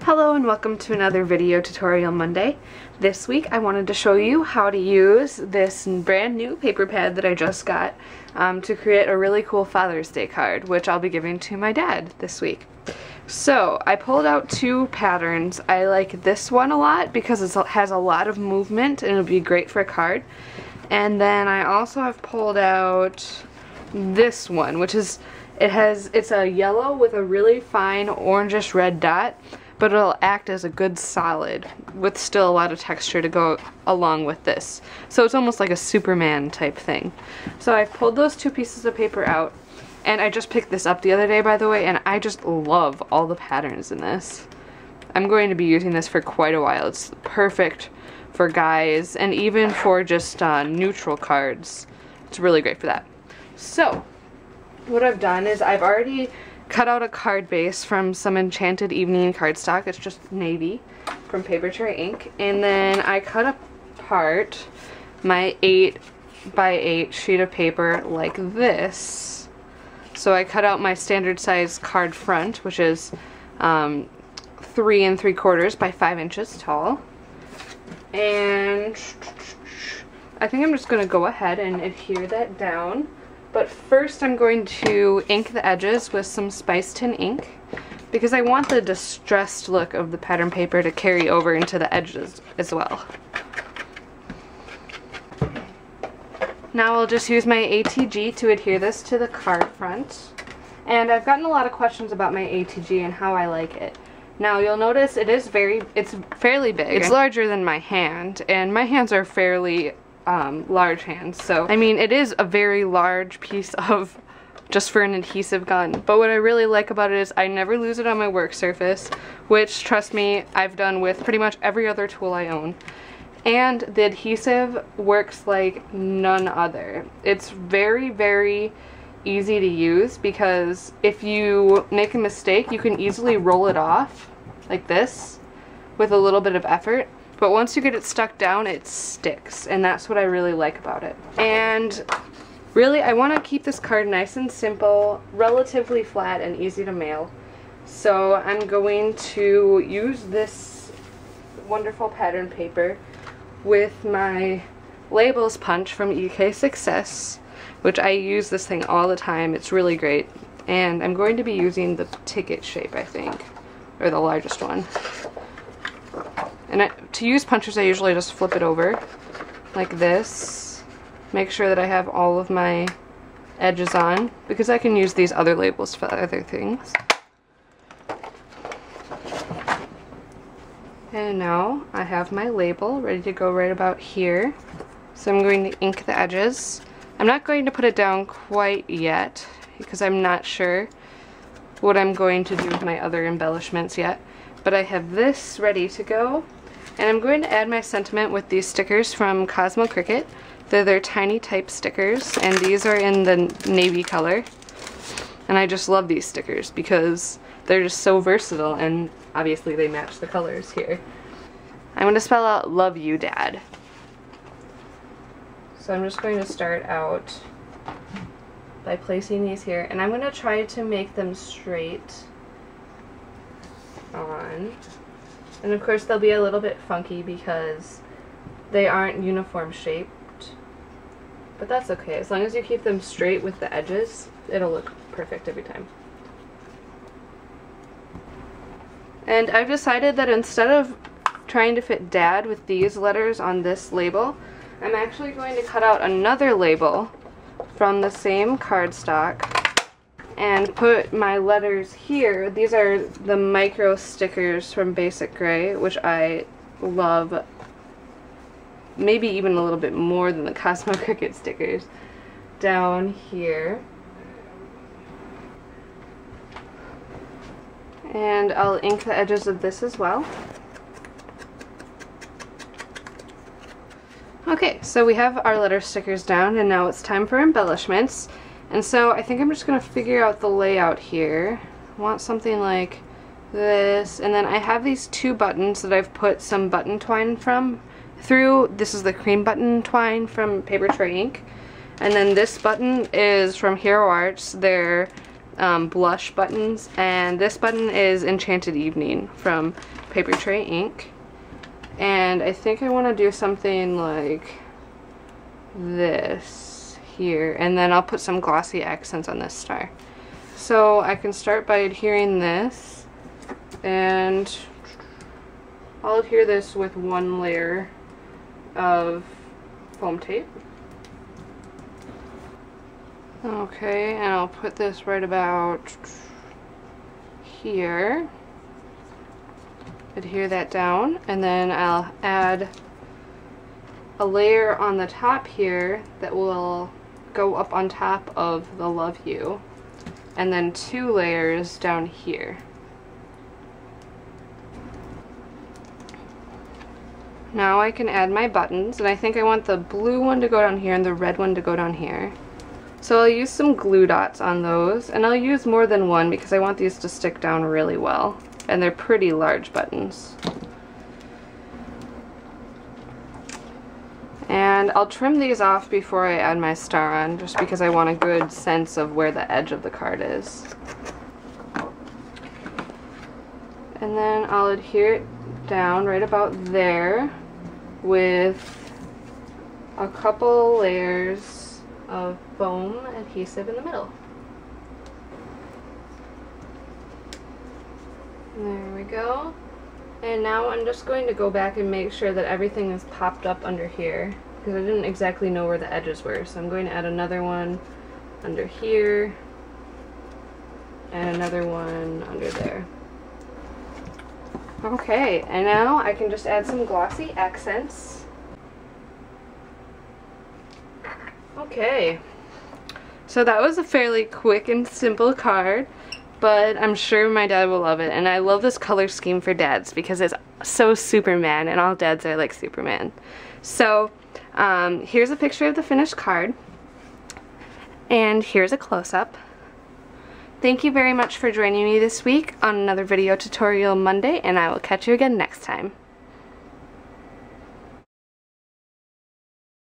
Hello and welcome to another video tutorial Monday. This week I wanted to show you how to use this brand new paper pad that I just got to create a really cool Father's Day card, which I'll be giving to my dad this week. So I pulled out two patterns. I like this one a lot because it has a lot of movement and it'll be great for a card. And then I also have pulled out this one, which is, it's a yellow with a really fine orangish red dot, but it'll act as a good solid with still a lot of texture to go along with this. So it's almost like a Superman type thing. So I've pulled those two pieces of paper out, and I just picked this up the other day, by the way, and I just love all the patterns in this. I'm going to be using this for quite a while. It's perfect for guys and even for just neutral cards. It's really great for that. So what I've done is I've already cut out a card base from some Enchanted Evening cardstock. It's just navy from Paper Tray Ink. And then I cut apart my 8x8 sheet of paper like this. So I cut out my standard size card front, which is 3 3/4 by 5 inches tall. And I think I'm just going to go ahead and adhere that down. But first I'm going to ink the edges with some Spice Tin ink because I want the distressed look of the pattern paper to carry over into the edges as well. Now I'll just use my ATG to adhere this to the card front. And I've gotten a lot of questions about my ATG and how I like it. Now you'll notice it's fairly big. It's larger than my hand, and my hands are fairly large hands, so I mean it is a very large piece of just for an adhesive gun. But what I really like about it is I never lose it on my work surface, which, trust me, I've done with pretty much every other tool I own. And the adhesive works like none other. It's very, very easy to use because if you make a mistake, you can easily roll it off like this with a little bit of effort. But once you get it stuck down, it sticks, and that's what I really like about it. And really, I want to keep this card nice and simple, relatively flat, and easy to mail. So I'm going to use this wonderful pattern paper with my labels punch from EK Success, which I use this thing all the time. It's really great. And I'm going to be using the ticket shape, I think, or the largest one. And to use punchers, I usually just flip it over like this. Make sure that I have all of my edges on, because I can use these other labels for other things. And now I have my label ready to go right about here. So I'm going to ink the edges. I'm not going to put it down quite yet, because I'm not sure what I'm going to do with my other embellishments yet. But I have this ready to go. And I'm going to add my sentiment with these stickers from Cosmo Cricket. They're their tiny type stickers, and these are in the navy color. And I just love these stickers because they're just so versatile, and obviously they match the colors here. I'm going to spell out "Love You, Dad." So I'm just going to start out by placing these here, and I'm going to try to make them straight on. And of course they'll be a little bit funky because they aren't uniform shaped, but that's okay. As long as you keep them straight with the edges, it'll look perfect every time. And I've decided that instead of trying to fit Dad with these letters on this label, I'm actually going to cut out another label from the same cardstock and put my letters here. These are the micro stickers from Basic Gray, which I love maybe even a little bit more than the Cosmo Cricket stickers, down here. And I'll ink the edges of this as well. Okay, so we have our letter stickers down, and now it's time for embellishments. And so I think I'm just going to figure out the layout here. I want something like this, and then I have these two buttons that I've put some button twine through. This is the cream button twine from Paper Tray Ink. And then this button is from Hero Arts. They're blush buttons, and this button is Enchanted Evening from Paper Tray Ink. And I think I want to do something like this here, and then I'll put some glossy accents on this star. So I can start by adhering this, and I'll adhere this with one layer of foam tape. Okay, and I'll put this right about here. Adhere that down, and then I'll add a layer on the top here that will go up on top of the Love You, and then 2 layers down here. Now I can add my buttons, and I think I want the blue one to go down here and the red one to go down here. So I'll use some glue dots on those, and I'll use more than one because I want these to stick down really well. And they're pretty large buttons. And I'll trim these off before I add my star on, just because I want a good sense of where the edge of the card is. And then I'll adhere it down right about there with a couple layers of foam adhesive in the middle. There we go. And now I'm just going to go back and make sure that everything is popped up under here, because I didn't exactly know where the edges were. So I'm going to add another one under here and another one under there. Okay, and now I can just add some glossy accents. Okay, so that was a fairly quick and simple card, but I'm sure my dad will love it. And I love this color scheme for dads because it's so Superman, and all dads are like Superman. So here's a picture of the finished card, and here's a close-up. Thank you very much for joining me this week on another Video Tutorial Monday, and I will catch you again next time.